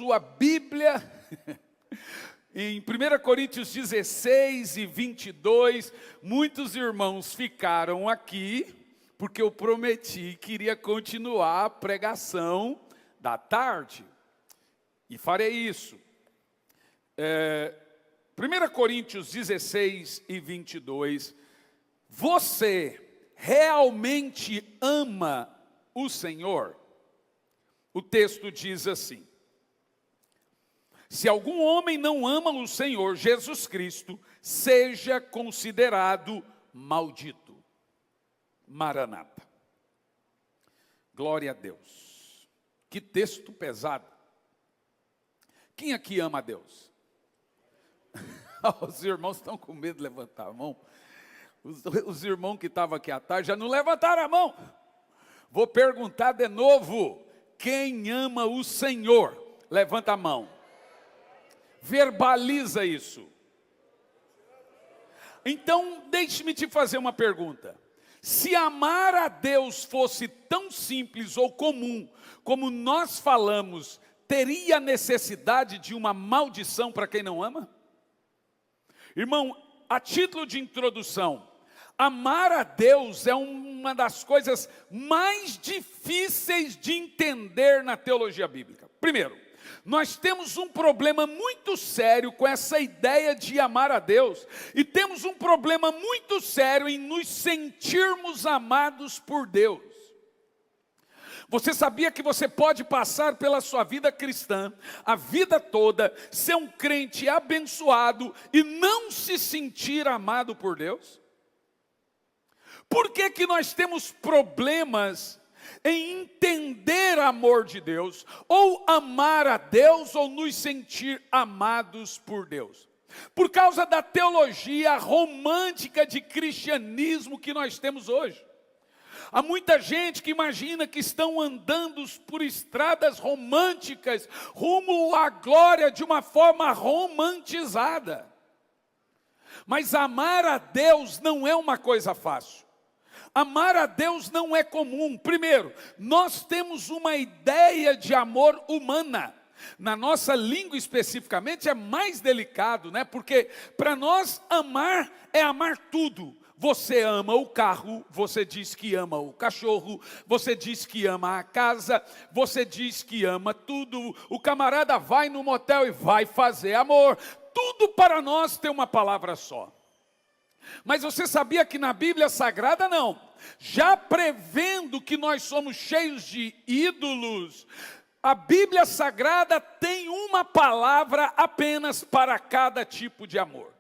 sua Bíblia, em 1 Coríntios 16 e 22, muitos irmãos ficaram aqui, porque eu prometi que iria continuar a pregação da tarde, e farei isso. 1 Coríntios 16 e 22, você realmente ama o Senhor? O texto diz assim: se algum homem não ama o Senhor Jesus Cristo, seja considerado maldito. Maranata. Glória a Deus. Que texto pesado. Quem aqui ama a Deus? Os irmãos estão com medo de levantar a mão. Os irmãos que estavam aqui à tarde já não levantaram a mão. Vou perguntar de novo. Quem ama o Senhor? Levanta a mão. Verbaliza isso. Então, deixe-me te fazer uma pergunta. Se amar a Deus fosse tão simples ou comum, como nós falamos, teria necessidade de uma maldição para quem não ama? Irmão, a título de introdução, amar a Deus é uma das coisas mais difíceis de entender na teologia bíblica. Primeiro, nós temos um problema muito sério com essa ideia de amar a Deus, e temos um problema muito sério em nos sentirmos amados por Deus. Você sabia que você pode passar pela sua vida cristã, a vida toda, ser um crente abençoado e não se sentir amado por Deus? Por que que nós temos problemas em entender o amor de Deus, ou amar a Deus, ou nos sentir amados por Deus? Por causa da teologia romântica de cristianismo que nós temos hoje. Há muita gente que imagina que estão andando por estradas românticas, rumo à glória de uma forma romantizada. Mas amar a Deus não é uma coisa fácil. Amar a Deus não é comum. Primeiro, nós temos uma ideia de amor humana. Na nossa língua especificamente é mais delicado, né? Porque para nós amar é amar tudo. Você ama o carro, você diz que ama o cachorro, você diz que ama a casa, você diz que ama tudo. O camarada vai no motel e vai fazer amor. Tudo para nós tem uma palavra só. Mas você sabia que na Bíblia Sagrada não? Já prevendo que nós somos cheios de ídolos, a Bíblia Sagrada tem uma palavra apenas para cada tipo de amor.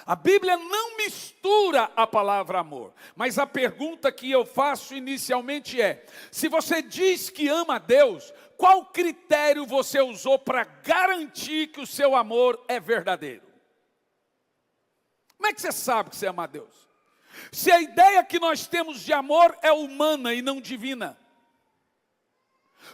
A Bíblia não mistura a palavra amor, mas a pergunta que eu faço inicialmente é: se você diz que ama a Deus, qual critério você usou para garantir que o seu amor é verdadeiro? Como é que você sabe que você ama a Deus? Se a ideia que nós temos de amor é humana e não divina.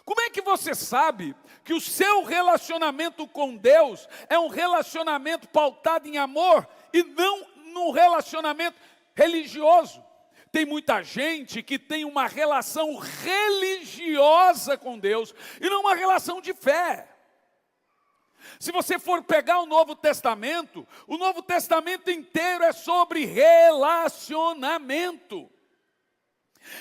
Como é que você sabe que o seu relacionamento com Deus é um relacionamento pautado em amor e não num relacionamento religioso? Tem muita gente que tem uma relação religiosa com Deus e não uma relação de fé. Se você for pegar o Novo Testamento inteiro é sobre relacionamento.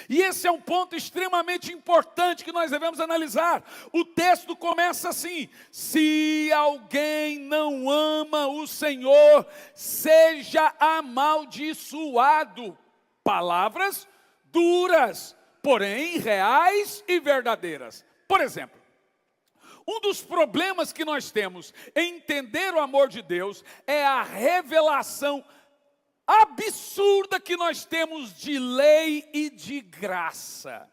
E esse é um ponto extremamente importante que nós devemos analisar. O texto começa assim: se alguém não ama o Senhor, seja amaldiçoado. Palavras duras, porém reais e verdadeiras. Por exemplo, um dos problemas que nós temos em entender o amor de Deus é a revelação absurda que nós temos de lei e de graça.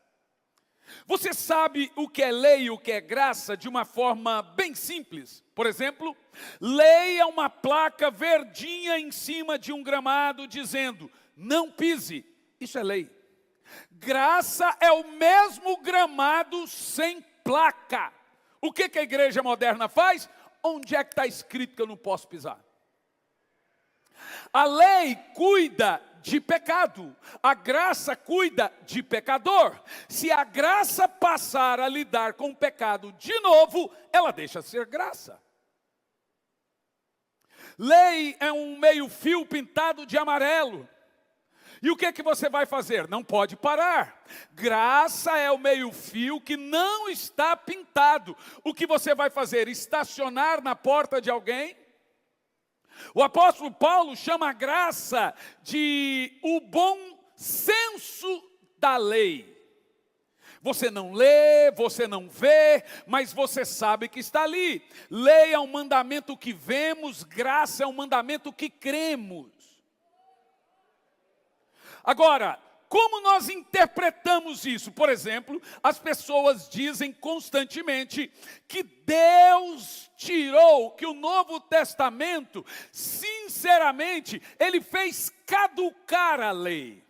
Você sabe o que é lei e o que é graça de uma forma bem simples. Por exemplo, lei é uma placa verdinha em cima de um gramado dizendo: não pise. Isso é lei. Graça é o mesmo gramado sem placa. O que a igreja moderna faz? Onde é que está escrito que eu não posso pisar? A lei cuida de pecado, a graça cuida de pecador. Se a graça passar a lidar com o pecado de novo, ela deixa de ser graça. Lei é um meio-fio pintado de amarelo. E o que é que você vai fazer? Não pode parar. Graça é o meio-fio que não está pintado. O que você vai fazer? Estacionar na porta de alguém? O apóstolo Paulo chama a graça de o bom senso da lei. Você não lê, você não vê, mas você sabe que está ali. Lei é um mandamento que vemos, graça é um mandamento que cremos. Agora, como nós interpretamos isso? Por exemplo, as pessoas dizem constantemente que Deus tirou, que o Novo Testamento, sinceramente, ele fez caducar a lei.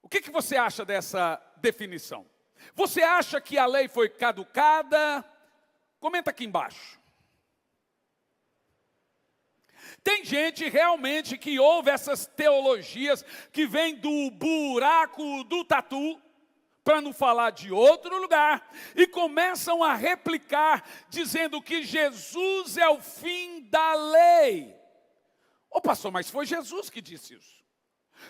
O que você acha dessa definição? Você acha que a lei foi caducada? Comenta aqui embaixo. Tem gente realmente que ouve essas teologias que vêm do buraco do tatu, para não falar de outro lugar, e começam a replicar, dizendo que Jesus é o fim da lei. Ô pastor, mas foi Jesus que disse isso.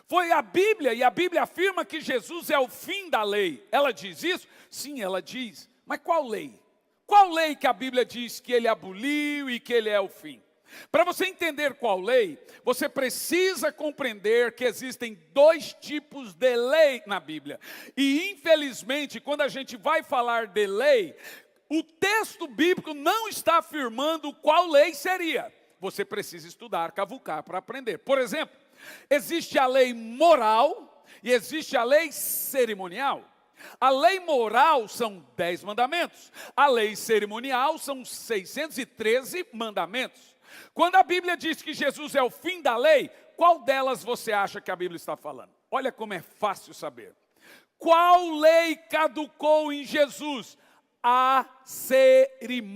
Foi a Bíblia, e a Bíblia afirma que Jesus é o fim da lei. Ela diz isso? Sim, ela diz. Mas qual lei? Qual lei que a Bíblia diz que ele aboliu e que ele é o fim? Para você entender qual lei, você precisa compreender que existem dois tipos de lei na Bíblia. E infelizmente, quando a gente vai falar de lei, o texto bíblico não está afirmando qual lei seria. Você precisa estudar, cavucar para aprender. Por exemplo, existe a lei moral e existe a lei cerimonial. A lei moral são 10 mandamentos. A lei cerimonial são 613 mandamentos. Quando a Bíblia diz que Jesus é o fim da lei, qual delas você acha que a Bíblia está falando? Olha como é fácil saber. Qual lei caducou em Jesus? A cerimonial,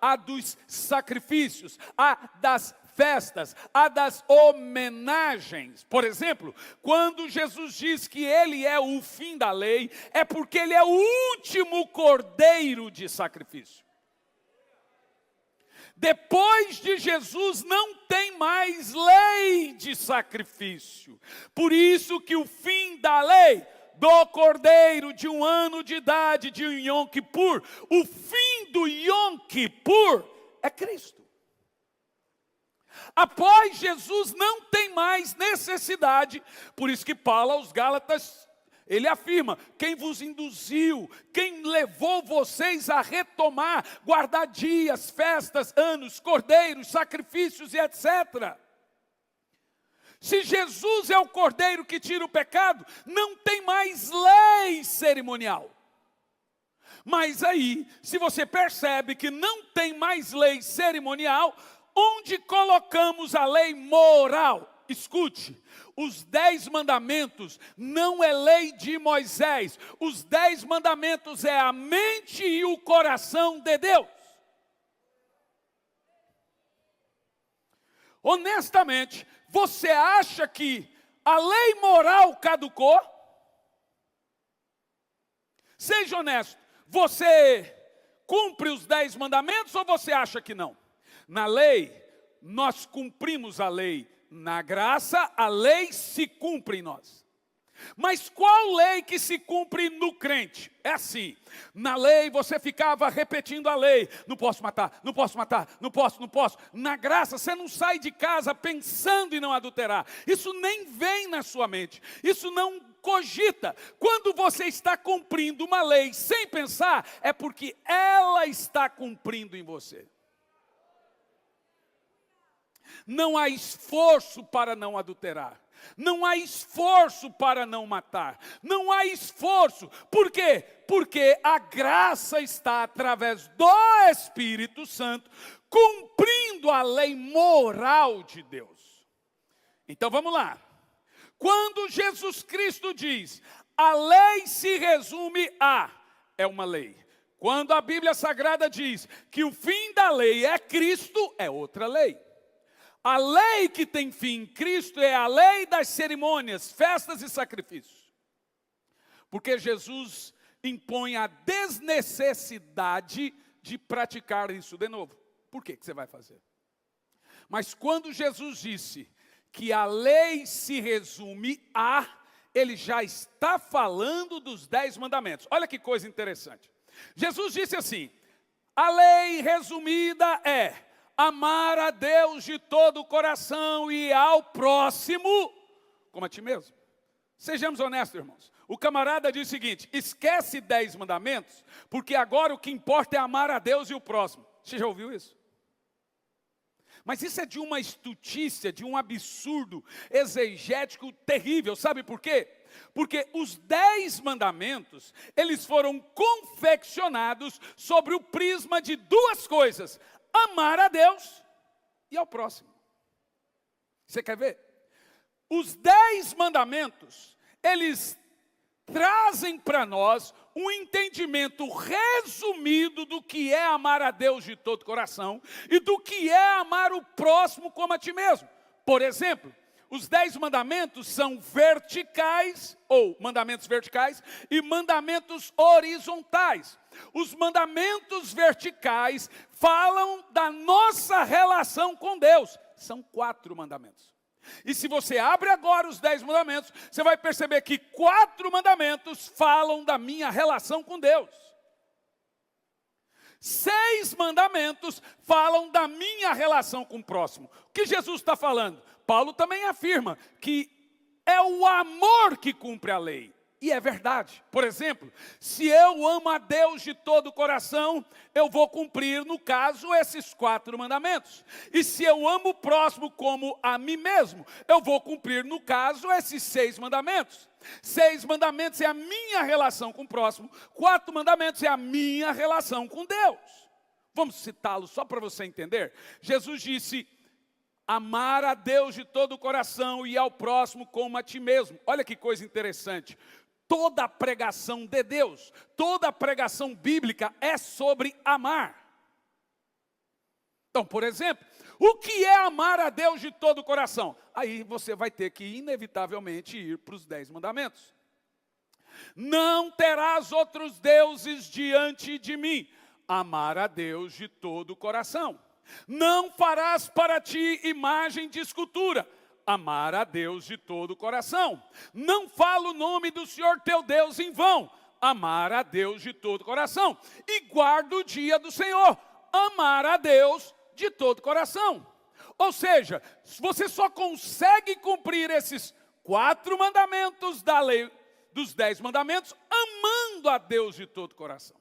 a dos sacrifícios, a das festas, a das homenagens. Por exemplo, quando Jesus diz que ele é o fim da lei, é porque ele é o último cordeiro de sacrifício. Depois de Jesus não tem mais lei de sacrifício. Por isso que o fim da lei do cordeiro de 1 ano de idade de um Yom Kippur, o fim do Yom Kippur é Cristo. Após Jesus não tem mais necessidade, por isso que Paulo aos Gálatas, ele afirma, quem vos induziu, quem levou vocês a retomar, guardar dias, festas, anos, cordeiros, sacrifícios e etc. Se Jesus é o cordeiro que tira o pecado, não tem mais lei cerimonial. Mas aí, se você percebe que não tem mais lei cerimonial, onde colocamos a lei moral? Escute, os 10 mandamentos não é lei de Moisés. Os 10 mandamentos é a mente e o coração de Deus. Honestamente, você acha que a lei moral caducou? Seja honesto, você cumpre os 10 mandamentos ou você acha que não? Na lei, nós cumprimos a lei. Na graça, a lei se cumpre em nós. Mas qual lei que se cumpre no crente? É assim, na lei você ficava repetindo a lei. Não posso matar, não posso matar, não posso, não posso. Na graça você não sai de casa pensando em não adulterar. Isso nem vem na sua mente, isso não cogita. Quando você está cumprindo uma lei sem pensar, é porque ela está cumprindo em você. Não há esforço para não adulterar. Não há esforço para não matar. Não há esforço. Por quê? Porque a graça está através do Espírito Santo cumprindo a lei moral de Deus. Então vamos lá. Quando Jesus Cristo diz, a lei se resume a, é uma lei. Quando a Bíblia Sagrada diz que o fim da lei é Cristo, é outra lei. A lei que tem fim em Cristo é a lei das cerimônias, festas e sacrifícios. Porque Jesus impõe a desnecessidade de praticar isso de novo. Por que você vai fazer? Mas quando Jesus disse que a lei se resume a, ele já está falando dos 10 mandamentos. Olha que coisa interessante. Jesus disse assim: a lei resumida é amar a Deus de todo o coração e ao próximo como a ti mesmo. Sejamos honestos, irmãos. O camarada diz o seguinte: esquece 10 mandamentos, porque agora o que importa é amar a Deus e o próximo. Você já ouviu isso? Mas isso é de uma estutícia, de um absurdo exegético terrível. Sabe por quê? Porque os 10 mandamentos, eles foram confeccionados sobre o prisma de duas coisas: amar a Deus e ao próximo. Você quer ver? Os 10 mandamentos, eles trazem para nós um entendimento resumido do que é amar a Deus de todo o coração e do que é amar o próximo como a ti mesmo. Por exemplo, os 10 mandamentos são verticais, ou mandamentos verticais, e mandamentos horizontais. Os mandamentos verticais falam da nossa relação com Deus. São 4 mandamentos. E se você abre agora os 10 mandamentos, você vai perceber que 4 mandamentos falam da minha relação com Deus. 6 mandamentos falam da minha relação com o próximo. O que Jesus está falando? Paulo também afirma que é o amor que cumpre a lei. E é verdade. Por exemplo, se eu amo a Deus de todo o coração, eu vou cumprir, no caso, esses 4 mandamentos. E se eu amo o próximo como a mim mesmo, eu vou cumprir, no caso, esses 6 mandamentos. 6 mandamentos é a minha relação com o próximo. 4 mandamentos é a minha relação com Deus. Vamos citá-los só para você entender. Jesus disse: amar a Deus de todo o coração e ao próximo como a ti mesmo. Olha que coisa interessante. Toda a pregação de Deus, toda a pregação bíblica é sobre amar. Então, por exemplo, o que é amar a Deus de todo o coração? Aí você vai ter que inevitavelmente ir para os 10 mandamentos. Não terás outros deuses diante de mim. Amar a Deus de todo o coração. Não farás para ti imagem de escultura. Amar a Deus de todo o coração. Não fala o nome do Senhor teu Deus em vão. Amar a Deus de todo o coração. E guarda o dia do Senhor. Amar a Deus de todo o coração. Ou seja, você só consegue cumprir esses 4 mandamentos da lei, dos 10 mandamentos, amando a Deus de todo o coração.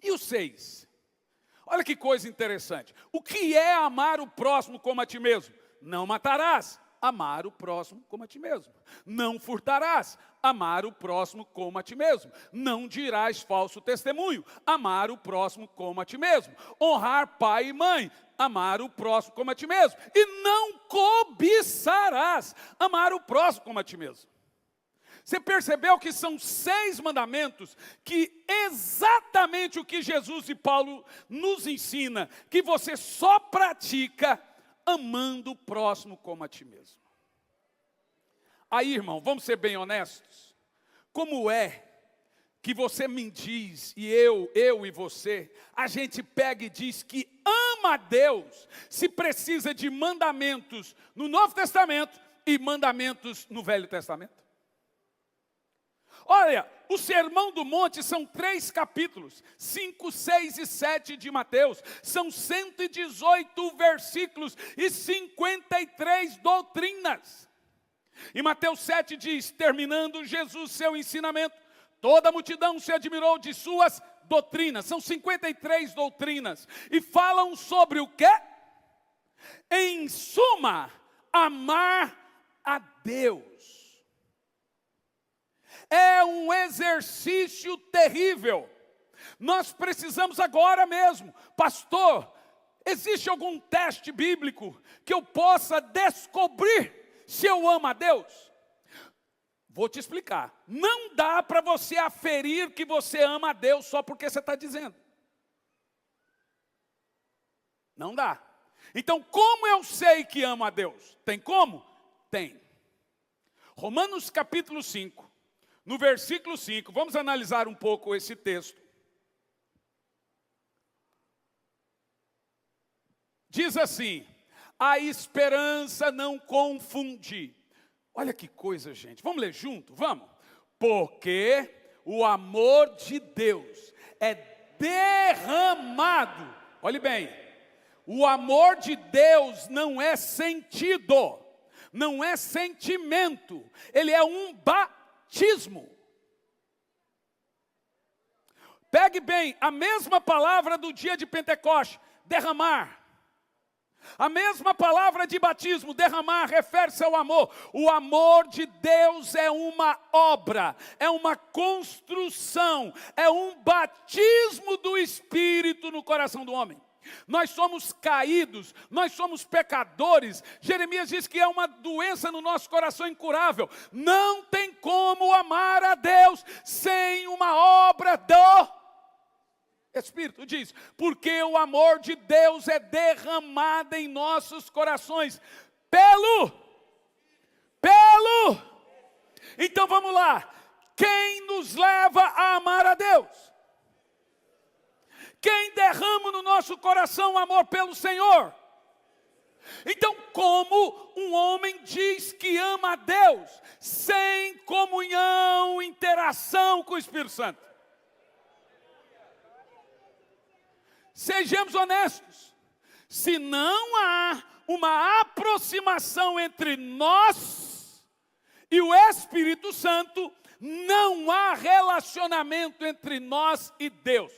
E os 6? Olha que coisa interessante. O que é amar o próximo como a ti mesmo? Não matarás, amar o próximo como a ti mesmo. Não furtarás, amar o próximo como a ti mesmo. Não dirás falso testemunho, amar o próximo como a ti mesmo. Honrar pai e mãe, amar o próximo como a ti mesmo. E não cobiçarás, amar o próximo como a ti mesmo. Você percebeu que são 6 mandamentos que exatamente o que Jesus e Paulo nos ensina, que você só pratica amando o próximo como a ti mesmo. Aí, irmão, vamos ser bem honestos. Como é que você me diz, e eu e você, a gente pega e diz que ama a Deus, se precisa de mandamentos no Novo Testamento e mandamentos no Velho Testamento? Olha, o Sermão do Monte são 3 capítulos, 5, 6 e 7 de Mateus, são 118 versículos e 53 doutrinas. E Mateus 7 diz, terminando Jesus seu ensinamento, toda a multidão se admirou de suas doutrinas. São 53 doutrinas, e falam sobre o quê? Em suma, amar a Deus. É um exercício terrível. Nós precisamos agora mesmo, pastor, existe algum teste bíblico que eu possa descobrir se eu amo a Deus? Vou te explicar. Não dá para você aferir que você ama a Deus só porque você está dizendo. Não dá. Então, como eu sei que amo a Deus? Tem como? Tem. Romanos capítulo 5, no versículo 5, vamos analisar um pouco esse texto. Diz assim: a esperança não confunde. Olha que coisa, gente. Vamos ler junto? Vamos. Porque o amor de Deus é derramado. Olhe bem. O amor de Deus não é sentido, não é sentimento. Ele é um batismo. Pegue bem, a mesma palavra do dia de Pentecostes, derramar. A mesma palavra de batismo, derramar, refere-se ao amor. O amor de Deus é uma obra, é uma construção, é um batismo do Espírito no coração do homem. Nós somos caídos, nós somos pecadores. Jeremias diz que é uma doença no nosso coração incurável. Não tem como amar a Deus sem uma obra do Espírito. Diz, porque o amor de Deus é derramado em nossos corações pelo. Então vamos lá. Quem nos leva a amar a Deus? Quem derrama no nosso coração o amor pelo Senhor? Então, como um homem diz que ama a Deus sem comunhão, interação com o Espírito Santo? Sejamos honestos, se não há uma aproximação entre nós e o Espírito Santo, não há relacionamento entre nós e Deus.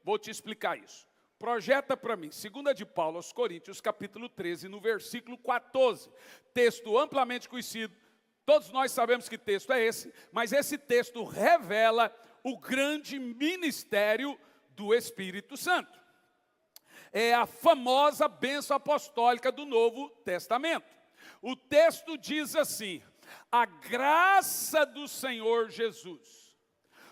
Vou te explicar isso. Projeta para mim, 2 de Paulo aos Coríntios, capítulo 13, no versículo 14. Texto amplamente conhecido, todos nós sabemos que texto é esse, mas esse texto revela o grande ministério do Espírito Santo. É a famosa bênção apostólica do Novo Testamento. O texto diz assim: a graça do Senhor Jesus,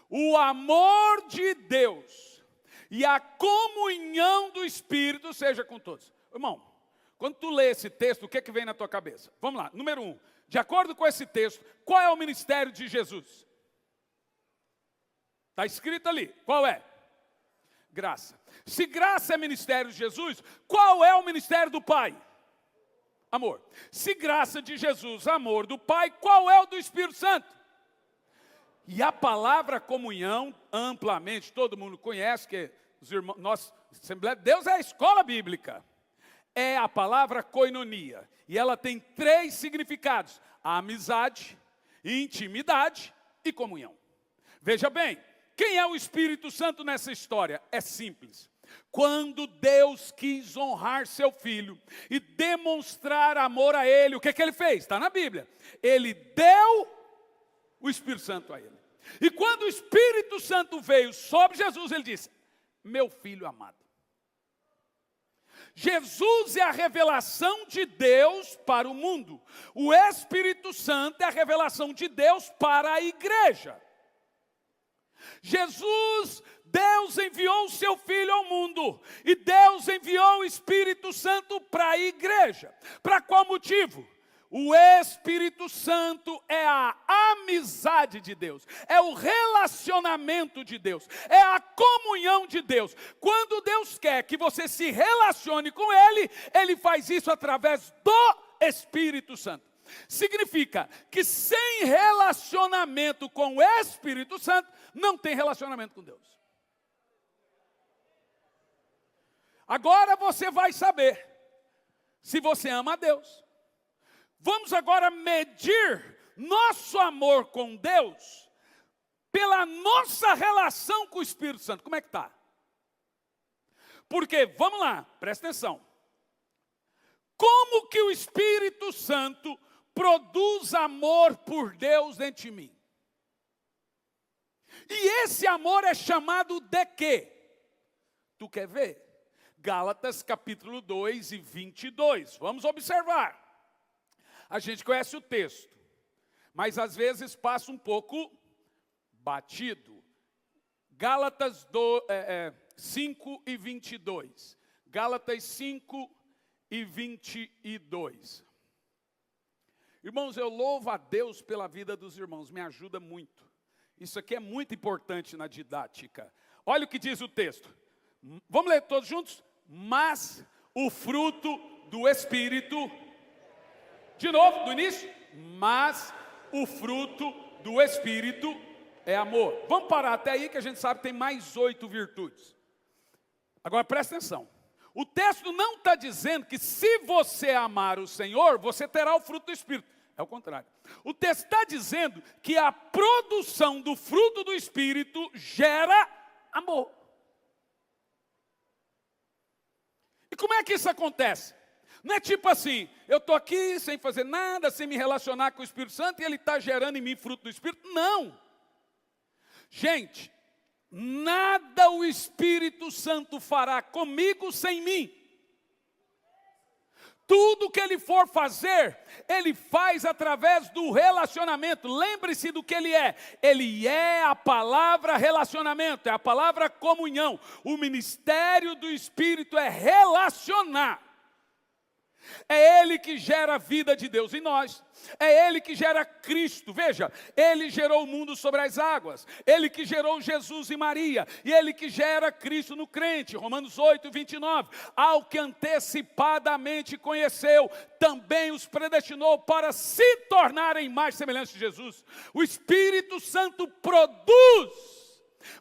o amor de Deus e a comunhão do Espírito seja com todos. Irmão, quando tu lê esse texto, o que é que vem na tua cabeça? Vamos lá, número 1, de acordo com esse texto, qual é o ministério de Jesus? Está escrito ali, qual é? Graça. Se graça é ministério de Jesus, qual é o ministério do Pai? Amor. Se graça de Jesus, amor do Pai, qual é o do Espírito Santo? E a palavra comunhão, amplamente, todo mundo conhece, que os irmãos, nossa Assembleia de Deus é a escola bíblica. É a palavra koinonia. E ela tem 3 significados: amizade, intimidade e comunhão. Veja bem, quem é o Espírito Santo nessa história? É simples. Quando Deus quis honrar seu Filho e demonstrar amor a Ele, o que ele fez? Está na Bíblia. Ele deu o Espírito Santo a Ele. E quando o Espírito Santo veio sobre Jesus, Ele disse: meu Filho amado. Jesus é a revelação de Deus para o mundo. O Espírito Santo é a revelação de Deus para a igreja. Deus enviou o seu Filho ao mundo, e Deus enviou o Espírito Santo para a igreja. Para qual motivo? O Espírito Santo é a amizade de Deus, é o relacionamento de Deus, é a comunhão de Deus. Quando Deus quer que você se relacione com Ele, Ele faz isso através do Espírito Santo. Significa que sem relacionamento com o Espírito Santo, não tem relacionamento com Deus. Agora você vai saber se você ama a Deus. Vamos agora medir nosso amor com Deus pela nossa relação com o Espírito Santo. Como é que está? Porque, vamos lá, presta atenção. Como que o Espírito Santo produz amor por Deus dentro de mim? E esse amor é chamado de quê? Tu quer ver? Gálatas capítulo 2 e 22. Vamos observar. A gente conhece o texto, mas às vezes passa um pouco batido. Gálatas 5 e 22. Gálatas 5 e 22. Irmãos, eu louvo a Deus pela vida dos irmãos, me ajuda muito. Isso aqui é muito importante na didática. Olha o que diz o texto. Vamos ler todos juntos? Mas o fruto do Espírito, de novo, do início. Mas o fruto do Espírito é amor. Vamos parar até aí que a gente sabe que tem mais 8 virtudes. Agora presta atenção. O texto não está dizendo que se você amar o Senhor, você terá o fruto do Espírito. É o contrário. O texto está dizendo que a produção do fruto do Espírito gera amor. E como é que isso acontece? Não é tipo assim, eu estou aqui sem fazer nada, sem me relacionar com o Espírito Santo e ele está gerando em mim fruto do Espírito. Não. Gente, nada o Espírito Santo fará comigo sem mim. Tudo que ele for fazer, ele faz através do relacionamento. Lembre-se do que ele é. Ele é a palavra relacionamento, é a palavra comunhão. O ministério do Espírito é relacionar. É Ele que gera a vida de Deus em nós. É Ele que gera Cristo. Veja, Ele gerou o mundo sobre as águas. Ele que gerou Jesus e Maria. E Ele que gera Cristo no crente. Romanos 8, 29. Ao que antecipadamente conheceu, também os predestinou para se tornarem mais semelhantes de Jesus. O Espírito Santo produz.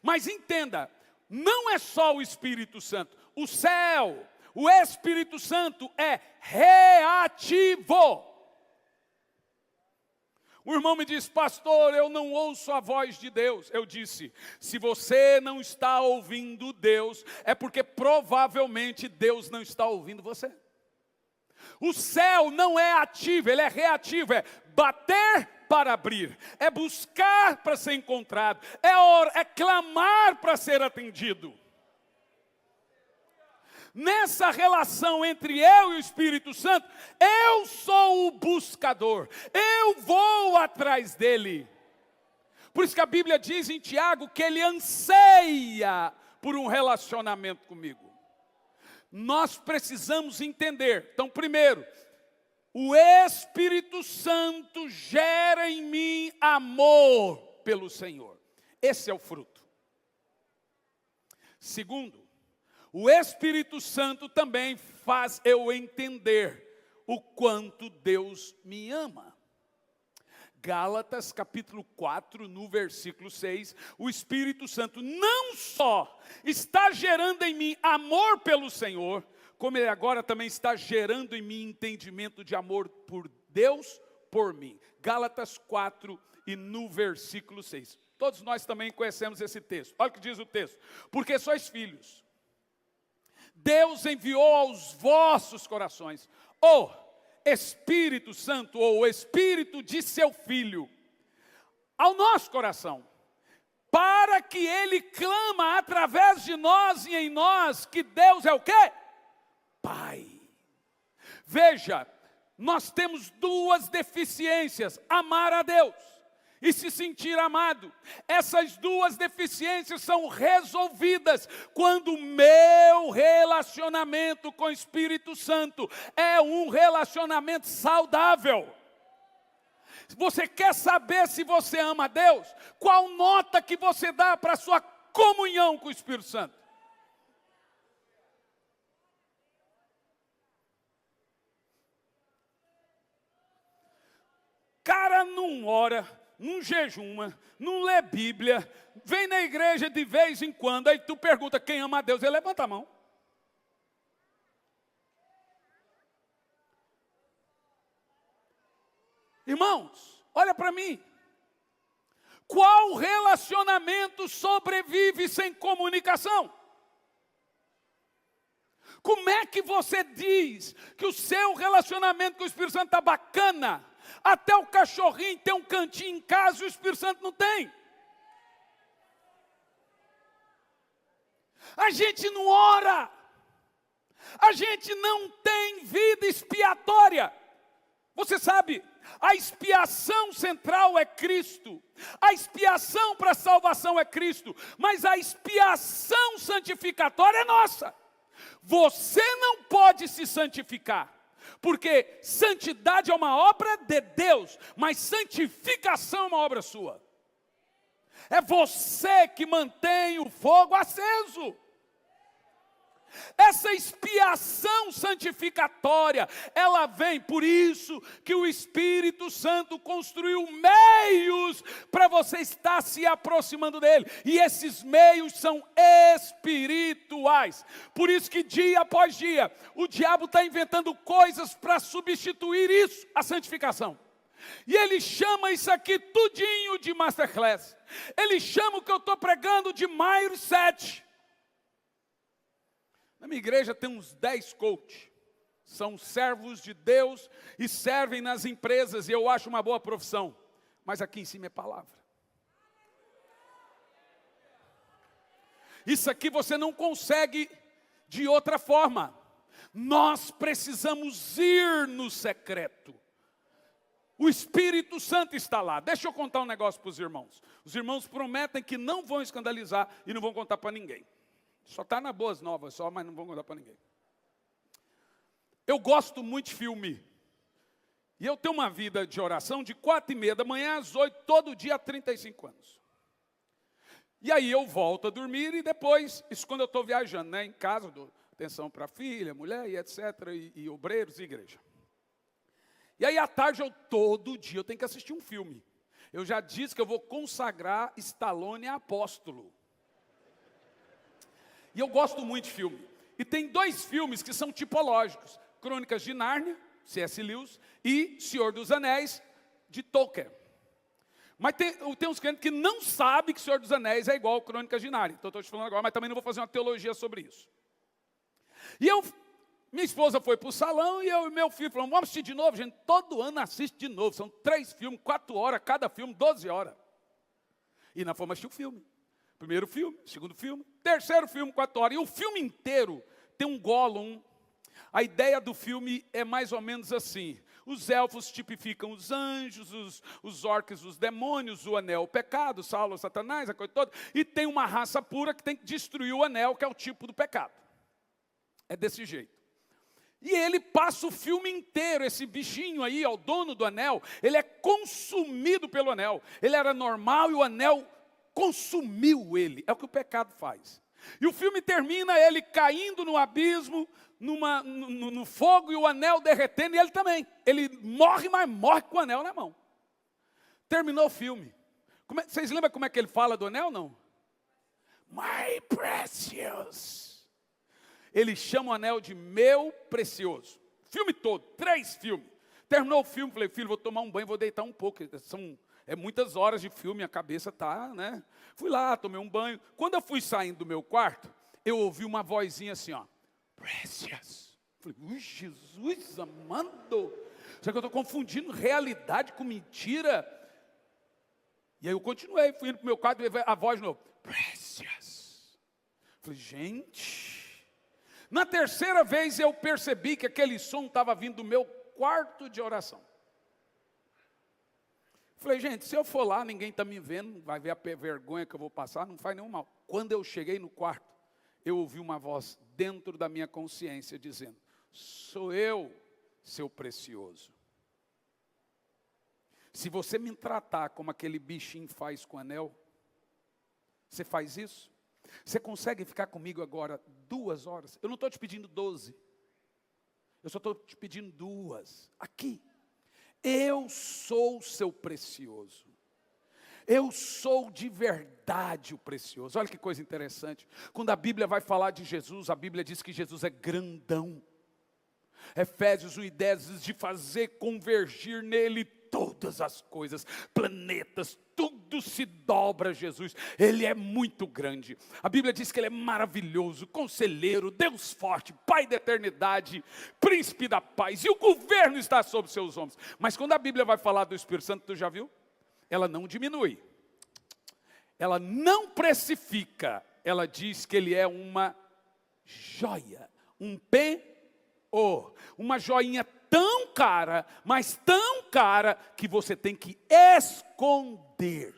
Mas entenda, não é só o Espírito Santo. O céu, o Espírito Santo é reativo. O irmão me diz, pastor, eu não ouço a voz de Deus. Eu disse, se você não está ouvindo Deus, é porque provavelmente Deus não está ouvindo você. O céu não é ativo, ele é reativo, é bater para abrir, é buscar para ser encontrado, é clamar para ser atendido. Nessa relação entre eu e o Espírito Santo, eu sou o buscador, eu vou atrás dele. Por isso que a Bíblia diz em Tiago que ele anseia por um relacionamento comigo. Nós precisamos entender. Então, primeiro, o Espírito Santo gera em mim amor pelo Senhor. Esse é o fruto. Segundo, o Espírito Santo também faz eu entender o quanto Deus me ama. Gálatas capítulo 4, no versículo 6, o Espírito Santo não só está gerando em mim amor pelo Senhor, como ele agora também está gerando em mim entendimento de amor por Deus, por mim. Gálatas 4 e no versículo 6. Todos nós também conhecemos esse texto. Olha o que diz o texto. Porque sois filhos, Deus enviou aos vossos corações o Espírito Santo, ou o Espírito de seu Filho, ao nosso coração, para que Ele clama através de nós e em nós, que Deus é o quê? Pai. Veja, nós temos duas deficiências: amar a Deus e se sentir amado. Essas duas deficiências são resolvidas quando o meu relacionamento com o Espírito Santo é um relacionamento saudável. Você quer saber se você ama a Deus? Qual nota que você dá para a sua comunhão com o Espírito Santo? Cara não ora, não jejuma, não lê Bíblia, vem na igreja de vez em quando, aí tu pergunta quem ama a Deus, ele levanta a mão. Irmãos, olha para mim. Qual relacionamento sobrevive sem comunicação? Como é que você diz que o seu relacionamento com o Espírito Santo está bacana? Até o cachorrinho tem um cantinho em casa e o Espírito Santo não tem. A gente não ora. A gente não tem vida expiatória. Você sabe, a expiação central é Cristo. A expiação para a salvação é Cristo. Mas a expiação santificatória é nossa. Você não pode se santificar, porque santidade é uma obra de Deus, mas santificação é uma obra sua. É você que mantém o fogo aceso. Essa expiação santificatória, ela vem, por isso que o Espírito Santo construiu meios para você estar se aproximando dele. E esses meios são espirituais. Por isso que dia após dia, o diabo está inventando coisas para substituir isso, a santificação. E ele chama isso aqui tudinho de masterclass. Ele chama o que eu estou pregando de mindset. Na minha igreja tem uns 10 coaches, são servos de Deus e servem nas empresas, e eu acho uma boa profissão, mas aqui em cima é palavra. Isso aqui você não consegue de outra forma, nós precisamos ir no secreto. O Espírito Santo está lá. Deixa eu contar um negócio para os irmãos. Os irmãos prometem que não vão escandalizar e não vão contar para ninguém. Só está na Boas Novas, só, mas não vou contar para ninguém. Eu gosto muito de filme. E eu tenho uma vida de oração de 4h30 da manhã às 8, todo dia há 35 anos. E aí eu volto a dormir e depois, isso quando eu estou viajando, né, em casa, dou atenção para a filha, mulher e etc, e obreiros e igreja. E aí à tarde, todo dia eu tenho que assistir um filme. Eu já disse que eu vou consagrar Stallone a apóstolo. E eu gosto muito de filme. E tem 2 filmes que são tipológicos. Crônicas de Nárnia, C.S. Lewis, e Senhor dos Anéis, de Tolkien. Mas tem uns crentes que não sabem que Senhor dos Anéis é igual a Crônicas de Nárnia. Então estou te falando agora, mas também não vou fazer uma teologia sobre isso. E minha esposa foi para o salão e eu e meu filho falamos, vamos assistir de novo, gente. Todo ano assiste de novo. São 3 filmes, 4 horas, cada filme, 12 horas. E nós fomos assistir o filme. Primeiro filme, segundo filme, terceiro filme, 4 horas. E o filme inteiro tem um Gollum. A ideia do filme é mais ou menos assim. Os elfos tipificam os anjos, os orcs, os demônios, o anel, o pecado, Saulo, o Satanás, a coisa toda. E tem uma raça pura que tem que destruir o anel, que é o tipo do pecado. É desse jeito. E ele passa o filme inteiro, esse bichinho aí, o dono do anel, ele é consumido pelo anel. Ele era normal e o anel consumiu ele. É o que o pecado faz. E o filme termina ele caindo no abismo, no fogo, e o anel derretendo, e ele também. Ele morre, mas morre com o anel na mão. Terminou o filme. Vocês lembram como é que ele fala do anel, não? My precious. Ele chama o anel de meu precioso. Filme todo, 3 filmes. Terminou o filme, falei, filho, vou tomar um banho, vou deitar um pouco. É muitas horas de filme, a cabeça tá, né? Fui lá, tomei um banho. Quando eu fui saindo do meu quarto, eu ouvi uma vozinha assim, ó. Precious. Falei, Jesus amado. Só que eu estou confundindo realidade com mentira. E aí eu continuei, fui indo para o meu quarto e a voz de novo. Precious. Falei, gente. Na terceira vez eu percebi que aquele som estava vindo do meu quarto de oração. Falei, gente, se eu for lá, ninguém está me vendo, vai ver a vergonha que eu vou passar, não faz nenhum mal. Quando eu cheguei no quarto, eu ouvi uma voz dentro da minha consciência dizendo, sou eu, seu precioso. Se você me tratar como aquele bichinho faz com o anel, você faz isso? Você consegue ficar comigo agora 2 horas? Eu não estou te pedindo 12. Eu só estou te pedindo 2. Aqui. Eu sou o seu precioso. Eu sou de verdade o precioso. Olha que coisa interessante. Quando a Bíblia vai falar de Jesus, a Bíblia diz que Jesus é grandão. Efésios 1:10 diz de fazer convergir nele todas as coisas, planetas, tudo se dobra a Jesus. Ele é muito grande. A Bíblia diz que ele é maravilhoso, conselheiro, Deus forte, Pai da eternidade, príncipe da paz, e o governo está sobre seus ombros. Mas quando a Bíblia vai falar do Espírito Santo, tu já viu? Ela não diminui, ela não precifica, ela diz que ele é uma joia, um P.O., uma joinha tão cara, mas tão cara, que você tem que esconder.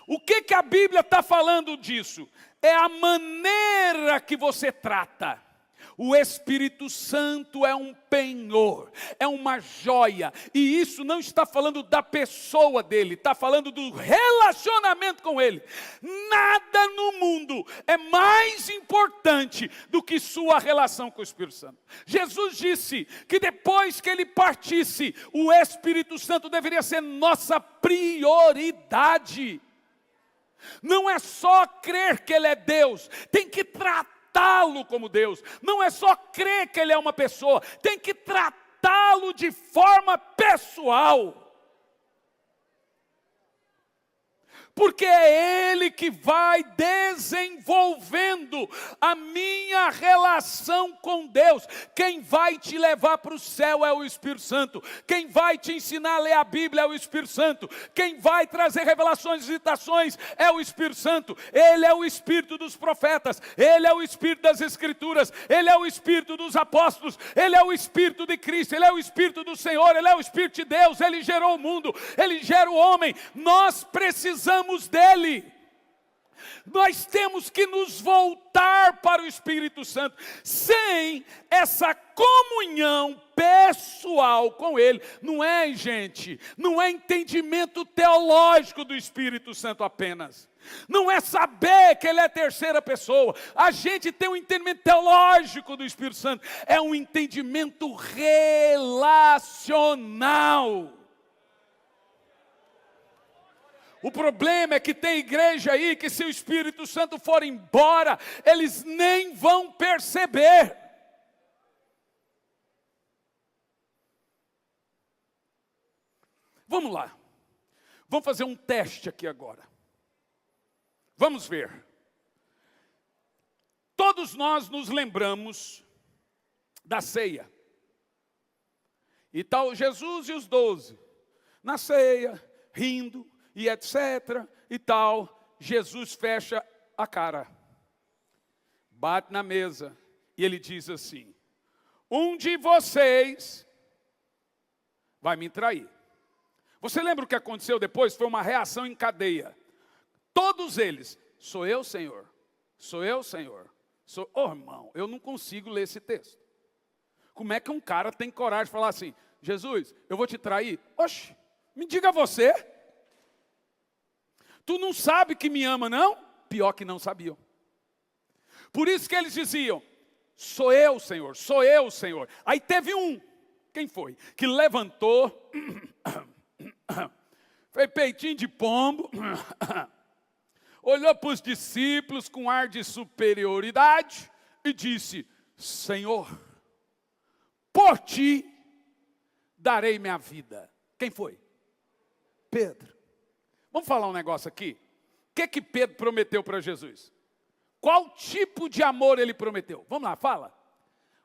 O que a Bíblia está falando disso? é a maneira que você trata. O Espírito Santo é um penhor, é uma joia, e isso não está falando da pessoa dele, está falando do relacionamento com ele. Nada no mundo é mais importante do que sua relação com o Espírito Santo. Jesus disse que depois que ele partisse, o Espírito Santo deveria ser nossa prioridade. Não é só crer que ele é Deus, tem que tratá-lo como Deus. Não é só crer que ele é uma pessoa, tem que tratá-lo de forma pessoal. Porque é Ele que vai desenvolvendo a minha relação com Deus. Quem vai te levar para o céu é o Espírito Santo. Quem vai te ensinar a ler a Bíblia é o Espírito Santo. Quem vai trazer revelações e visitações é o Espírito Santo. Ele é o Espírito dos profetas. Ele é o Espírito das Escrituras. Ele é o Espírito dos apóstolos. Ele é o Espírito de Cristo. Ele é o Espírito do Senhor. Ele é o Espírito de Deus. Ele gerou o mundo. Ele gera o homem. Nós precisamos dele. Nós temos que nos voltar para o Espírito Santo. Sem essa comunhão pessoal com ele, não é, gente, não é entendimento teológico do Espírito Santo apenas. Não é saber que ele é a terceira pessoa. A gente tem um entendimento teológico do Espírito Santo. É um entendimento relacional. O problema é que tem igreja aí que se o Espírito Santo for embora, eles nem vão perceber. Vamos lá. Vamos fazer um teste aqui agora. Vamos ver. Todos nós nos lembramos da ceia. E tal Jesus e os 12, na ceia, rindo, e etc, e tal. Jesus fecha a cara, bate na mesa, e ele diz assim: um de vocês vai me trair. Você lembra o que aconteceu depois? Foi uma reação em cadeia. Todos eles: sou eu, Senhor, sou eu, Senhor. Oh, irmão, eu não consigo ler esse texto. Como é que um cara tem coragem de falar assim: Jesus, eu vou te trair? Oxe, me diga você. Tu não sabe que me ama, não? Pior que não sabiam. Por isso que eles diziam: sou eu, Senhor, sou eu, Senhor. Aí teve um, quem foi? Que levantou, fez peitinho de pombo, olhou para os discípulos com ar de superioridade e disse: Senhor, por ti darei minha vida. Quem foi? Pedro. Vamos falar um negócio aqui? O que Pedro prometeu para Jesus? Qual tipo de amor ele prometeu? Vamos lá, fala.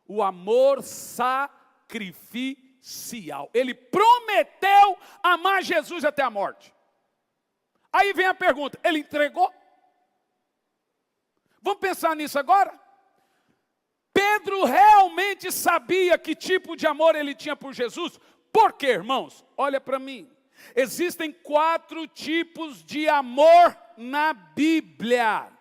O amor sacrificial. Ele prometeu amar Jesus até a morte. Aí vem a pergunta: ele entregou? Vamos pensar nisso agora? Pedro realmente sabia que tipo de amor ele tinha por Jesus? Por quê, irmãos? Olha para mim. Existem 4 tipos de amor na Bíblia.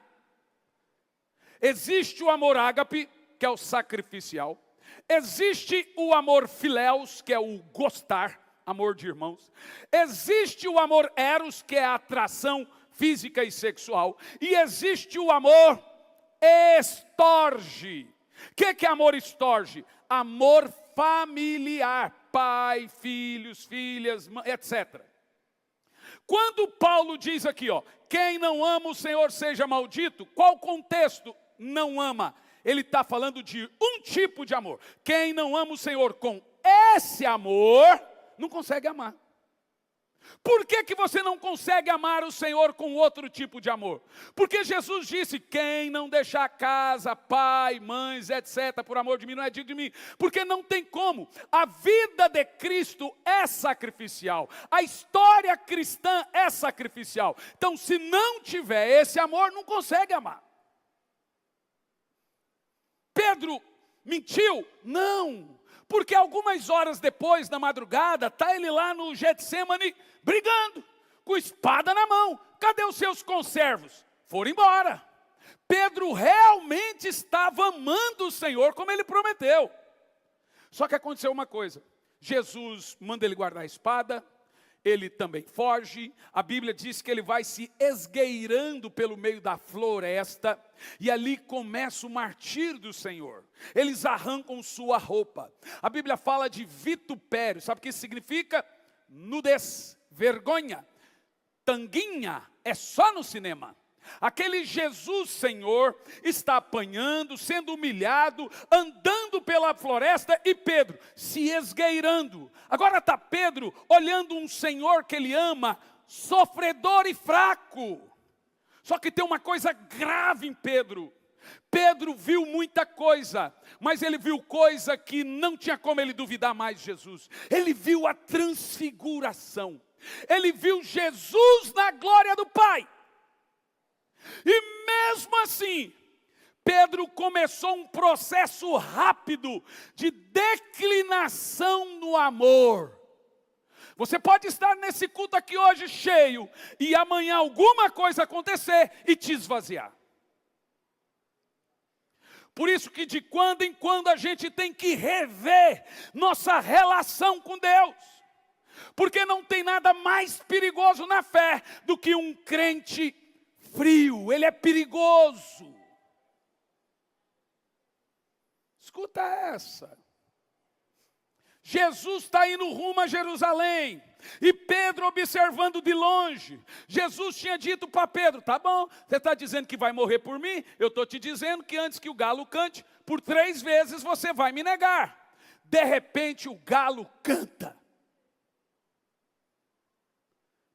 Existe o amor ágape, que é o sacrificial. Existe o amor filéus, que é o gostar, amor de irmãos. Existe o amor eros, que é a atração física e sexual. E existe o amor estorge. O que é amor estorge? Amor familiar. Pai, filhos, filhas, etc. Quando Paulo diz aqui, quem não ama o Senhor seja maldito, qual contexto não ama? Ele está falando de um tipo de amor. Quem não ama o Senhor com esse amor, não consegue amar. Por que você não consegue amar o Senhor com outro tipo de amor? Porque Jesus disse: quem não deixar casa, pai, mães, etc., por amor de mim, não é digno de mim. Porque não tem como. A vida de Cristo é sacrificial. A história cristã é sacrificial. Então, se não tiver esse amor, não consegue amar. Pedro mentiu? Não. Porque algumas horas depois, na madrugada, está ele lá no Getsemane, brigando, com espada na mão. Cadê os seus conservos? Foram embora. Pedro realmente estava amando o Senhor como ele prometeu. Só que aconteceu uma coisa. Jesus manda ele guardar a espada, ele também foge. A Bíblia diz que ele vai se esgueirando pelo meio da floresta, e ali começa o martírio do Senhor. Eles arrancam sua roupa. A Bíblia fala de vitupério. Sabe o que isso significa? Nudez, vergonha. Tanguinha é só no cinema. Aquele Jesus Senhor está apanhando, sendo humilhado, andando pela floresta, e Pedro se esgueirando. Agora está Pedro olhando um Senhor que ele ama, sofredor e fraco. Só que tem uma coisa grave em Pedro. Pedro viu muita coisa, mas ele viu coisa que não tinha como ele duvidar mais de Jesus. Ele viu a transfiguração. Ele viu Jesus na glória do Pai. E mesmo assim, Pedro começou um processo rápido de declinação no amor. Você pode estar nesse culto aqui hoje cheio, e amanhã alguma coisa acontecer e te esvaziar. Por isso que de quando em quando a gente tem que rever nossa relação com Deus. Porque não tem nada mais perigoso na fé do que um crente frio. Ele é perigoso. Escuta essa. Jesus está indo rumo a Jerusalém, e Pedro observando de longe. Jesus tinha dito para Pedro: tá bom, você está dizendo que vai morrer por mim? Eu estou te dizendo que antes que o galo cante, por 3 vezes você vai me negar. De repente o galo canta.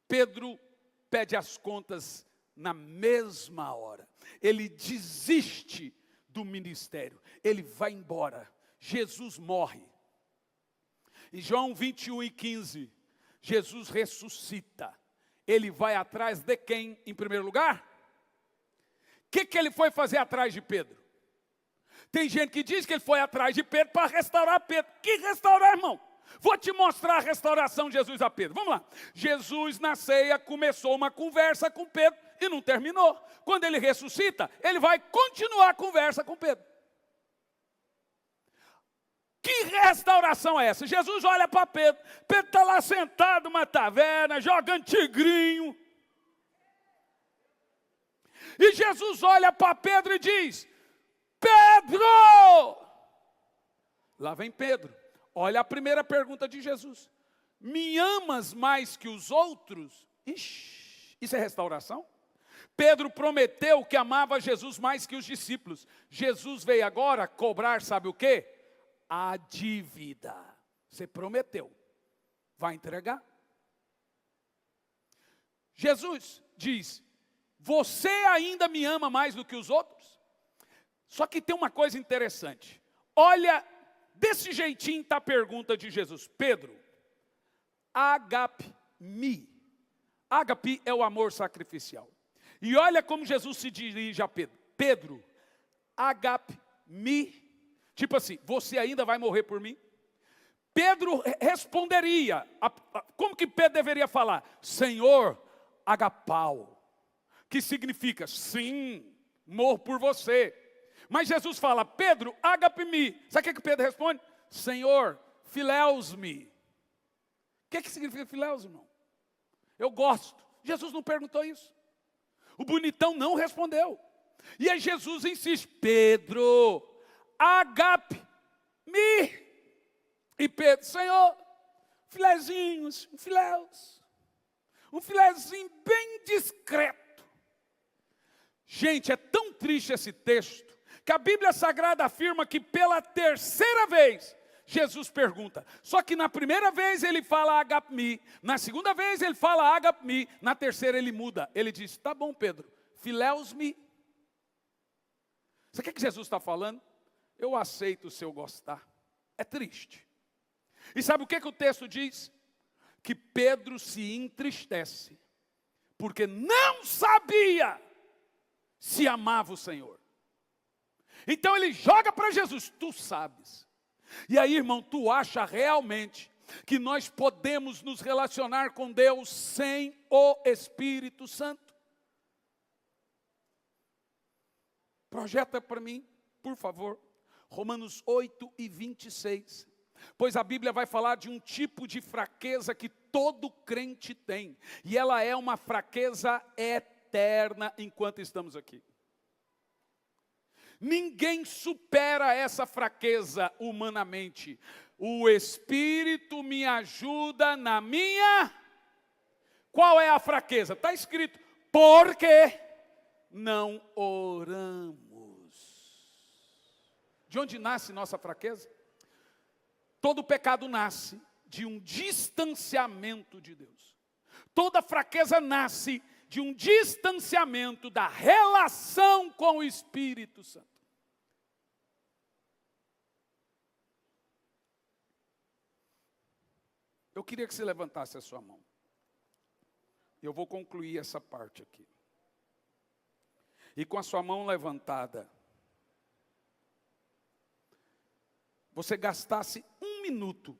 Pedro pede as contas na mesma hora. Ele desiste do ministério. Ele vai embora. Jesus morre. Em João 21:15, Jesus ressuscita. Ele vai atrás de quem em primeiro lugar? O que ele foi fazer atrás de Pedro? Tem gente que diz que ele foi atrás de Pedro para restaurar Pedro. Que restaurar, irmão? Vou te mostrar a restauração de Jesus a Pedro. Vamos lá. Jesus na ceia começou uma conversa com Pedro e não terminou. Quando ele ressuscita, ele vai continuar a conversa com Pedro. Que restauração é essa? Jesus olha para Pedro. Pedro está lá sentado numa taverna, jogando tigrinho. E Jesus olha para Pedro e diz: Pedro! Lá vem Pedro. Olha a primeira pergunta de Jesus. Me amas mais que os outros? Ixi, isso é restauração? Pedro prometeu que amava Jesus mais que os discípulos. Jesus veio agora cobrar, sabe o quê? A dívida. Você prometeu. Vai entregar? Jesus diz: você ainda me ama mais do que os outros? Só que tem uma coisa interessante. Olha, desse jeitinho está a pergunta de Jesus. Pedro, agape-me. Agape é o amor sacrificial. E olha como Jesus se dirige a Pedro. Pedro, agape-me. Tipo assim, você ainda vai morrer por mim? Pedro responderia. Como que Pedro deveria falar? Senhor, agapau. Que significa, sim, morro por você. Mas Jesus fala: Pedro, agape-me. Sabe o que Pedro responde? Senhor, fileus-me. O que significa fileus, irmão? Eu gosto. Jesus não perguntou isso. O bonitão não respondeu. E aí Jesus insiste: Pedro, agape-me. E Pedro: Senhor, filezinhos, um filezinho bem discreto. Gente, é tão triste esse texto, que a Bíblia Sagrada afirma que pela 3ª vez, Jesus pergunta. Só que na primeira vez ele fala agape-me, na segunda vez ele fala agape-me, na terceira ele muda. Ele diz: tá bom, Pedro, fileus-me. Sabe o que Jesus está falando? Eu aceito o seu gostar. É triste. E sabe o que o texto diz? Que Pedro se entristece, porque não sabia se amava o Senhor. Então ele joga para Jesus: tu sabes. E aí, irmão, tu acha realmente que nós podemos nos relacionar com Deus sem o Espírito Santo? Projeta para mim, por favor. Romanos 8:26. Pois a Bíblia vai falar de um tipo de fraqueza que todo crente tem. E ela é uma fraqueza eterna enquanto estamos aqui. Ninguém supera essa fraqueza humanamente. O Espírito me ajuda na minha... Qual é a fraqueza? Está escrito, porque não oramos. De onde nasce nossa fraqueza? Todo pecado nasce de um distanciamento de Deus. Toda fraqueza nasce de um distanciamento da relação com o Espírito Santo. Eu queria que você levantasse a sua mão. Eu vou concluir essa parte aqui. E com a sua mão levantada, você gastasse 1 minuto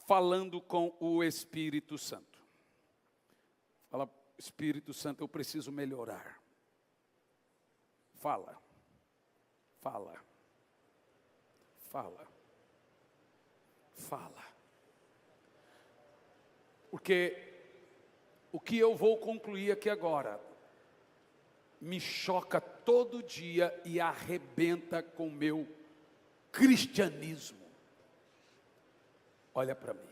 falando com o Espírito Santo. Fala, Espírito Santo, eu preciso melhorar. Fala. Fala. Fala. Fala. Porque o que eu vou concluir aqui agora me choca todo dia e arrebenta com o meu cristianismo. Olha para mim.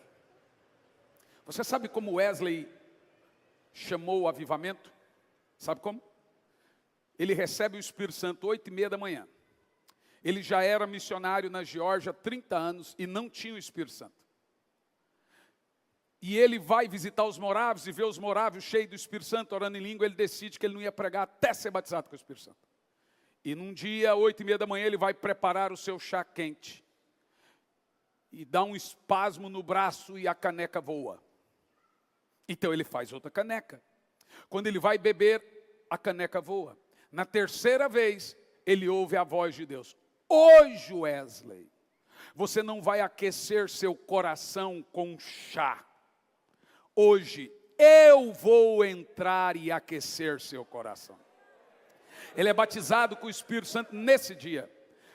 Você sabe como Wesley chamou o avivamento? Sabe como? Ele recebe o Espírito Santo 8:30 da manhã. Ele já era missionário na Geórgia há 30 anos e não tinha o Espírito Santo. E ele vai visitar os morávios e vê os morávios cheios do Espírito Santo, orando em língua. Ele decide que ele não ia pregar até ser batizado com o Espírito Santo. E num dia, 8:30 da manhã, ele vai preparar o seu chá quente. E dá um espasmo no braço e a caneca voa. Então ele faz outra caneca. Quando ele vai beber, a caneca voa. Na terceira vez, ele ouve a voz de Deus. Hoje, Wesley, você não vai aquecer seu coração com chá. Hoje, eu vou entrar e aquecer seu coração. Ele é batizado com o Espírito Santo nesse dia.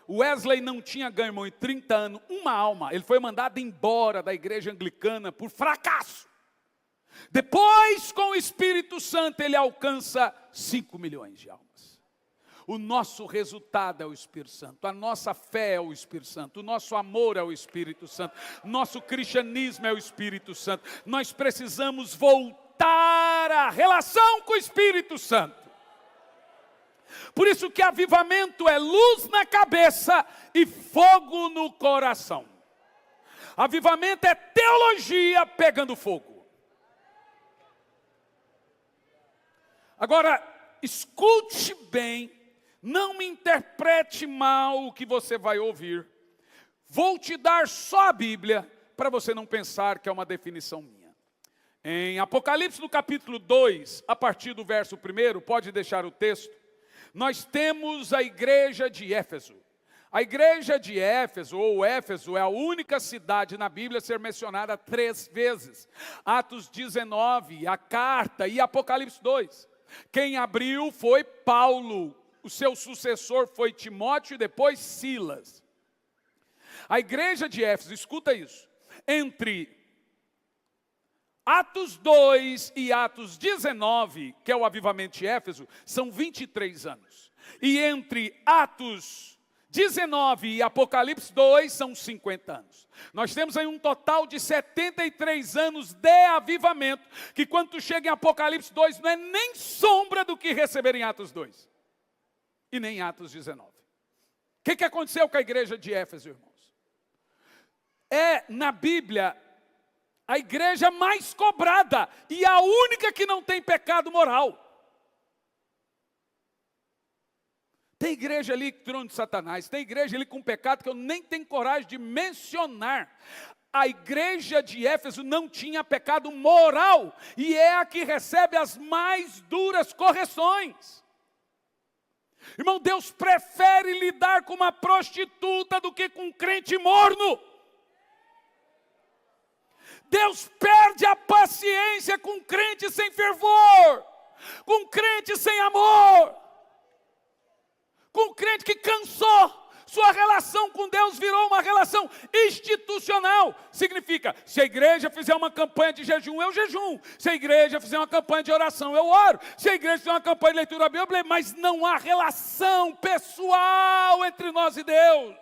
Wesley não tinha ganho, irmão, em 30 anos, uma alma. Ele foi mandado embora da igreja anglicana por fracasso. Depois, com o Espírito Santo, ele alcança 5 milhões de almas. O nosso resultado é o Espírito Santo, a nossa fé é o Espírito Santo, o nosso amor é o Espírito Santo, nosso cristianismo é o Espírito Santo. Nós precisamos voltar à relação com o Espírito Santo. Por isso que avivamento é luz na cabeça e fogo no coração. Avivamento é teologia pegando fogo. Agora, escute bem, não me interprete mal o que você vai ouvir. Vou te dar só a Bíblia, para você não pensar que é uma definição minha. Em Apocalipse, no capítulo 2, a partir do verso 1, pode deixar o texto, nós temos a igreja de Éfeso. A igreja de Éfeso, ou Éfeso, é a única cidade na Bíblia a ser mencionada 3 vezes. Atos 19, a carta e Apocalipse 2. Quem abriu foi Paulo, o seu sucessor foi Timóteo e depois Silas. A igreja de Éfeso, escuta isso, entre Atos 2 e Atos 19, que é o avivamento de Éfeso, são 23 anos. E entre Atos 19 e Apocalipse 2 são 50 anos. Nós temos aí um total de 73 anos de avivamento, que quando tu chega em Apocalipse 2, não é nem sombra do que receber em Atos 2. E nem em Atos 19. O que aconteceu com a igreja de Éfeso, irmãos? É, na Bíblia, a igreja mais cobrada e a única que não tem pecado moral. Tem igreja ali que trono de Satanás, tem igreja ali com pecado que eu nem tenho coragem de mencionar. A igreja de Éfeso não tinha pecado moral e é a que recebe as mais duras correções. Irmão, Deus prefere lidar com uma prostituta do que com um crente morno. Deus perde a paciência com crente sem fervor, com crente sem amor, com o crente que cansou. Sua relação com Deus virou uma relação institucional. Significa, se a igreja fizer uma campanha de jejum, eu jejum. Se a igreja fizer uma campanha de oração, eu oro. Se a igreja fizer uma campanha de leitura da Bíblia, mas não há relação pessoal entre nós e Deus.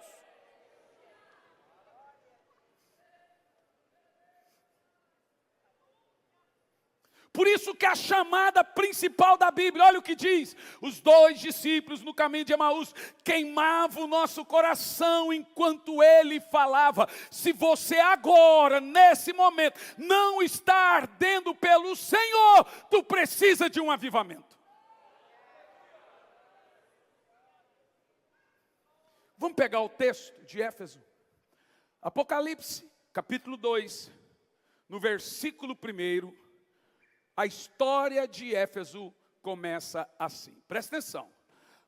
Por isso que a chamada principal da Bíblia, olha o que diz: os 2 discípulos no caminho de Emaús queimavam o nosso coração enquanto ele falava. Se você agora, nesse momento, não está ardendo pelo Senhor, tu precisa de um avivamento. Vamos pegar o texto de Éfeso. Apocalipse, capítulo 2, no versículo 1. A história de Éfeso começa assim. Presta atenção.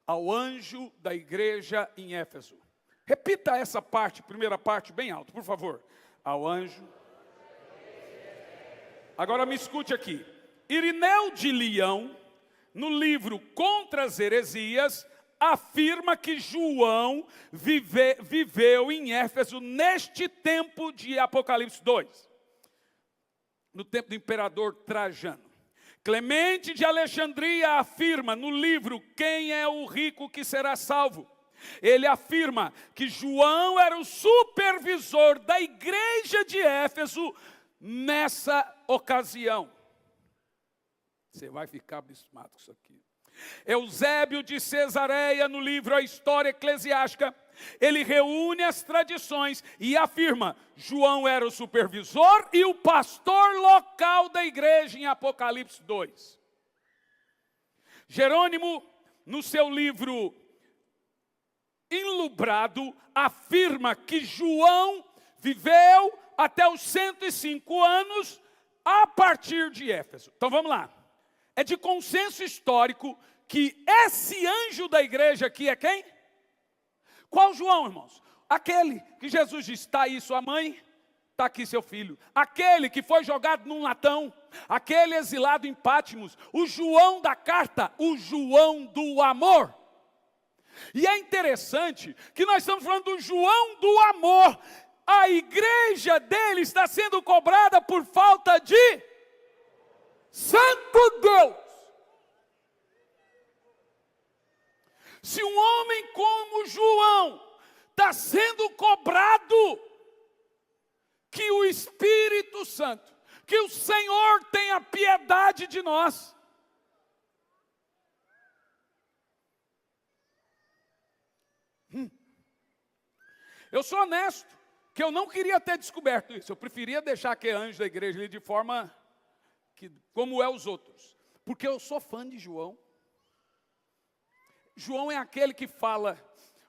Ao anjo da igreja em Éfeso. Repita essa parte, primeira parte, bem alto, por favor. Ao anjo. Agora me escute aqui. Irineu de Leão, no livro Contra as Heresias, afirma que João viveu em Éfeso neste tempo de Apocalipse 2. No tempo do imperador Trajano. Clemente de Alexandria afirma no livro Quem é o Rico que Será Salvo? Ele afirma que João era o supervisor da igreja de Éfeso nessa ocasião. Você vai ficar abismado com isso aqui. Eusébio de Cesareia, no livro A História Eclesiástica, ele reúne as tradições e afirma: João era o supervisor e o pastor local da igreja em Apocalipse 2. Jerônimo, no seu livro Enlubrado, afirma que João viveu até os 105 anos a partir de Éfeso. Então vamos lá. É de consenso histórico que esse anjo da igreja aqui é quem? Qual João, irmãos? Aquele que Jesus disse: está aí sua mãe, está aqui seu filho. Aquele que foi jogado num latão, aquele exilado em Pátimos, o João da carta, o João do amor. E é interessante que nós estamos falando do João do amor. A igreja dele está sendo cobrada por falta de Santo Deus. Se um homem como João está sendo cobrado, que o Espírito Santo, que o Senhor tenha piedade de nós. Eu sou honesto, que eu não queria ter descoberto isso. Eu preferia deixar aquele anjo da igreja ali de forma como é os outros. Porque eu sou fã de João. João é aquele que fala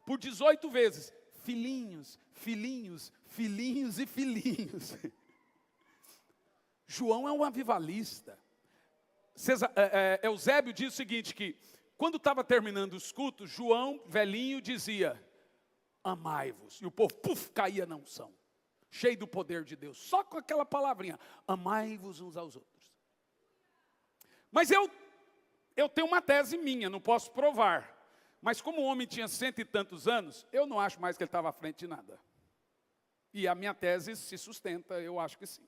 por 18 vezes: filhinhos, filhinhos, filhinhos e filhinhos. João é um avivalista. Eusébio diz o seguinte, que quando estava terminando os cultos, João, velhinho, dizia: amai-vos. E o povo, caía na unção. Cheio do poder de Deus. Só com aquela palavrinha: amai-vos uns aos outros. Mas eu tenho uma tese minha, não posso provar. Mas como o homem tinha 100 e tantos anos, eu não acho mais que ele estava à frente de nada. E a minha tese se sustenta, eu acho que sim.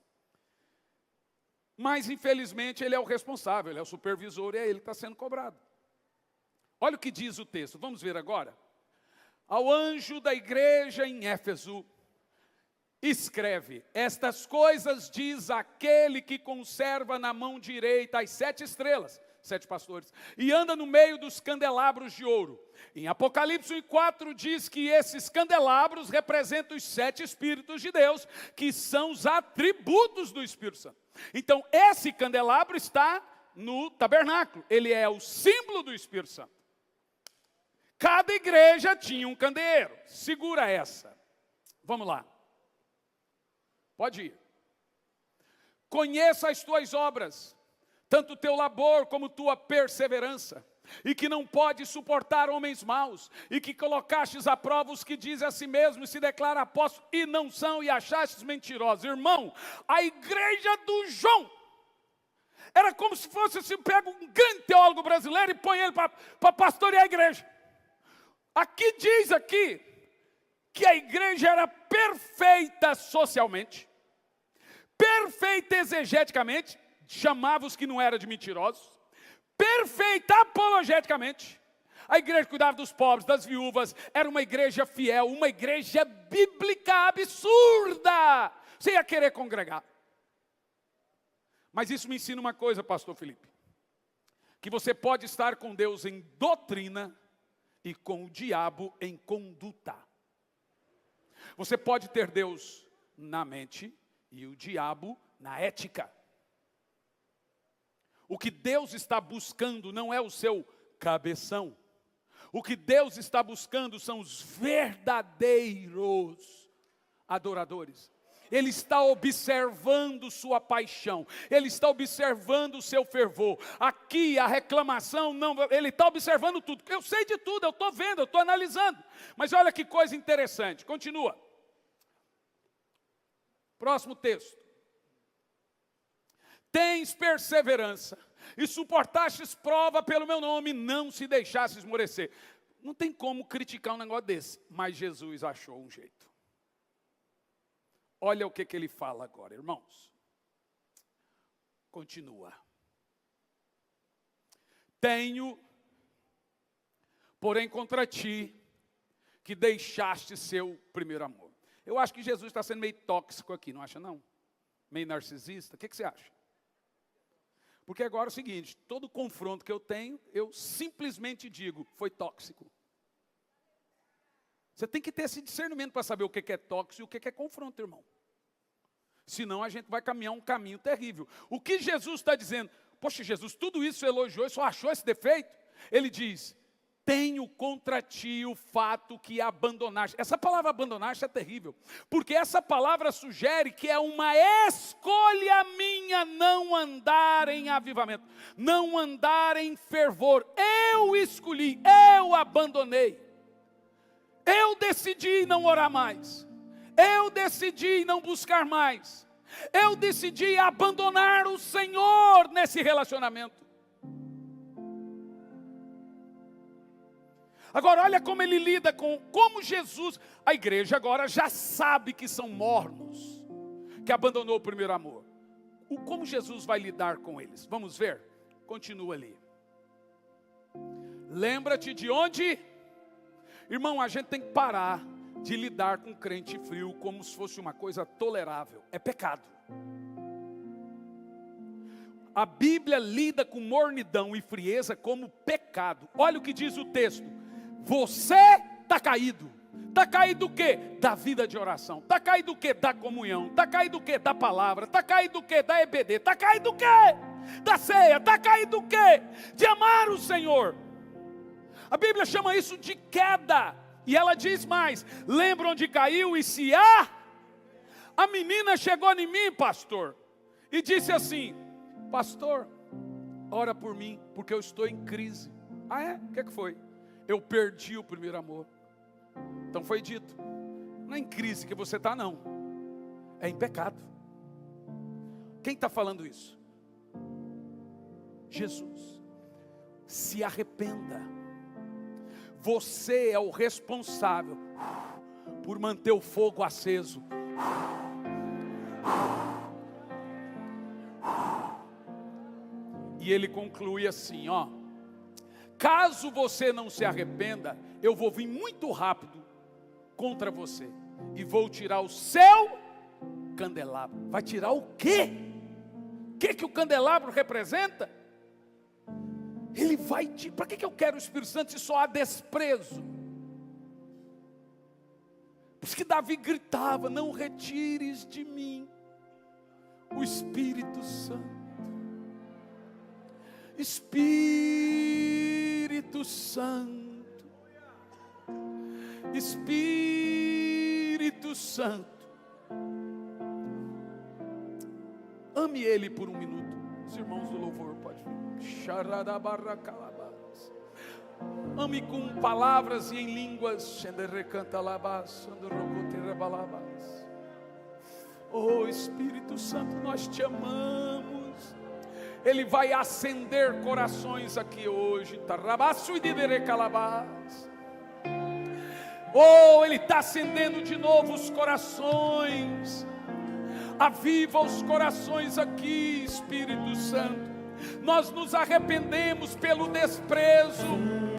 Mas infelizmente ele é o responsável, ele é o supervisor e é ele que está sendo cobrado. Olha o que diz o texto, vamos ver agora. Ao anjo da igreja em Éfeso, escreve: estas coisas diz aquele que conserva na mão direita as 7 estrelas, 7 pastores, e anda no meio dos candelabros de ouro. Em Apocalipse 1:4 diz que esses candelabros representam os 7 Espíritos de Deus, que são os atributos do Espírito Santo. Então esse candelabro está no tabernáculo, ele é o símbolo do Espírito Santo. Cada igreja tinha um candeeiro. Segura essa. Vamos lá. Pode ir. Conheça as tuas obras, tanto o teu labor como tua perseverança, e que não pode suportar homens maus, e que colocastes à prova os que dizem a si mesmos e se declaram apóstolos e não são, e achastes mentirosos. Irmão, a igreja do João era como se fosse, se pega um grande teólogo brasileiro e põe ele para pastorear a igreja. Aqui diz aqui que a igreja era perfeita socialmente, perfeita exegeticamente, chamava os que não eram de mentirosos, perfeita apologeticamente. A igreja cuidava dos pobres, das viúvas, era uma igreja fiel, uma igreja bíblica absurda. Você ia querer congregar. Mas isso me ensina uma coisa, pastor Felipe, que você pode estar com Deus em doutrina e com o diabo em conduta. Você pode ter Deus na mente e o diabo na ética. O que Deus está buscando não é o seu cabeção. O que Deus está buscando são os verdadeiros adoradores. Ele está observando sua paixão. Ele está observando o seu fervor. Aqui a reclamação, não, ele está observando tudo. Eu sei de tudo, eu estou vendo, eu estou analisando. Mas olha que coisa interessante. Continua. Próximo texto. Tens perseverança e suportastes prova pelo meu nome, não se deixaste esmorecer. Não tem como criticar um negócio desse, mas Jesus achou um jeito. Olha o que ele fala agora, irmãos. Continua. Tenho, porém, contra ti, que deixaste seu primeiro amor. Eu acho que Jesus está sendo meio tóxico aqui, não acha não? Meio narcisista, o que você acha? Porque agora é o seguinte, todo confronto que eu tenho, eu simplesmente digo, foi tóxico. Você tem que ter esse discernimento para saber o que é tóxico e o que é confronto, irmão. Senão a gente vai caminhar um caminho terrível. O que Jesus está dizendo? Poxa, Jesus, tudo isso elogiou e só achou esse defeito? Ele diz, tenho contra ti o fato que abandonaste. Essa palavra abandonaste é terrível, porque essa palavra sugere que é uma escolha minha não andar em avivamento, não andar em fervor. Eu escolhi, eu abandonei. Eu decidi não orar mais. Eu decidi não buscar mais. Eu decidi abandonar o Senhor nesse relacionamento. Agora olha como ele lida com, como Jesus, a igreja agora já sabe que são mornos, que abandonou o primeiro amor. Como Jesus vai lidar com eles? Vamos ver? Continua ali. Lembra-te de onde? Irmão, a gente tem que parar de lidar com crente frio como se fosse uma coisa tolerável. É pecado. A Bíblia lida com mornidão e frieza como pecado. Olha o que diz o texto. Você está caído. Está caído do quê? Da vida de oração. Está caído do quê? Da comunhão. Está caído do quê? Da palavra. Está caído do quê? Da EBD. Está caído do quê? Da ceia. Está caído do quê? De amar o Senhor. A Bíblia chama isso de queda. E ela diz mais, lembra onde caiu e se há? A menina chegou em mim, pastor, e disse assim, pastor, ora por mim, porque eu estou em crise. Ah é? O que foi? Eu perdi o primeiro amor. Então foi dito, não é em crise que você está não, é em pecado. Quem está falando isso? Jesus. Se arrependa. Você é o responsável por manter o fogo aceso. E ele conclui assim, ó. Caso você não se arrependa, eu vou vir muito rápido contra você. E vou tirar o seu candelabro. Vai tirar o quê? O que o candelabro representa? Ele vai te... Para que eu quero o Espírito Santo se só há desprezo? Por isso que Davi gritava, não retires de mim o Espírito Santo. Espírito Santo. Espírito Santo. Ame Ele por um minuto. Os irmãos do louvor podem vir. Ame com palavras e em línguas. Oh Espírito Santo, nós te amamos. Ele vai acender corações aqui hoje. Oh, Ele está acendendo de novo os corações. Aviva os corações aqui, Espírito Santo. Nós nos arrependemos pelo desprezo.